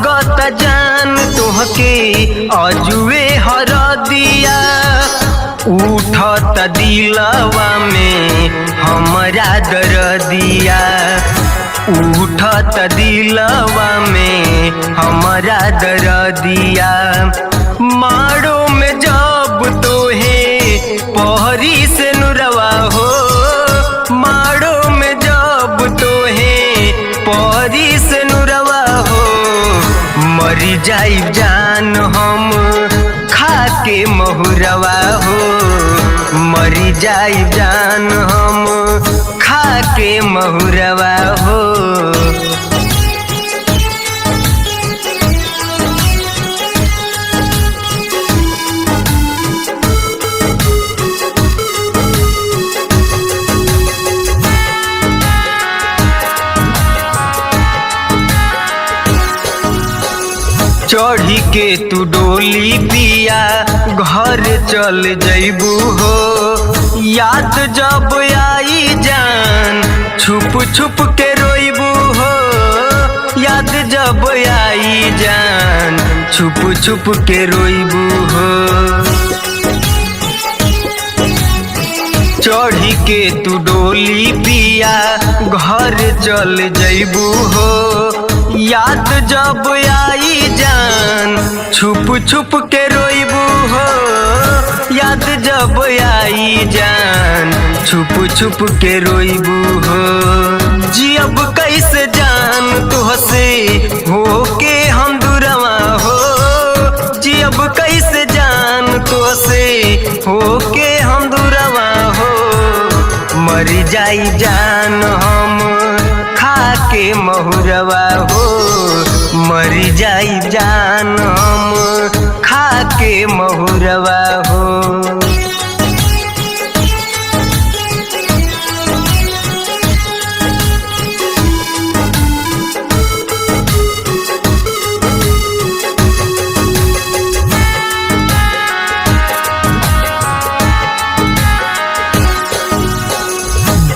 लागत जान तुहके अजुए हर दिया उठत दिलवा में हमरा दर्दिया उठत दिलवा में हमरा दर्दिया मारो में जब तोहे पहरी से नुरवा हो मारो में जब तोहे पहरी से नुरवा हो मरी जाई जान हम खाके महुरवा हो मरी जाई जान हम खाके महुरवा हो। चढ़ी के तू डोली पिया घर चल जइबू हो याद जब आई जान छुप छुप के रोइबू हो याद जब आई जान छुप छुप के रोइबू हो। चढ़ी के तू डोली पिया घर चल जइबू हो याद जब आई जान छुप छुप के रोइबू हो याद जब आई जान छुप छुप के रोइबू हो। जियब कैसे जान तुहसे होके हम दूरवा हो जियब कैसे जान तुहसे होके हम दूरवा हो मर जाई जान हम खाके महुरवा हो मर जाई जान हम खाके महुरवा हो।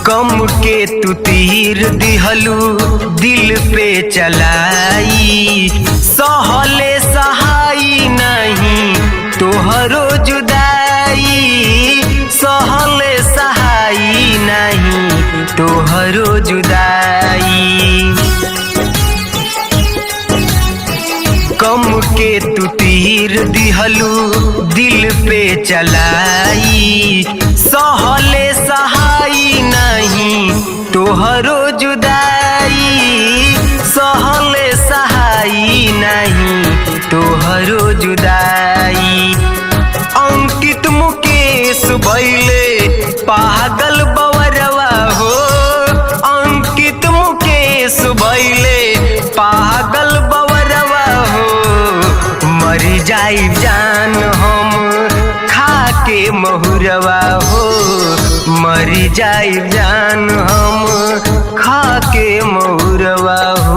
गम के तू तीर दिहलू दिल पे चलाई सहले सहाई नहीं तोहरो जुदाई सहले सहाई नहीं तोहरो जुदाई। गम के तू तीर दिहलू दिल पे चलाई सहले सहाई नहीं तोहरो जुदाई सहले सहाई नहीं तोहरो जुदाई। अंकित मुकेश भइले पागल बवरवा हो अंकित मुकेश भइले पागल बवरवा हो मर जाई जान हम खाके महुरवा हो मर जाई जान हम खाके महुरवा हो।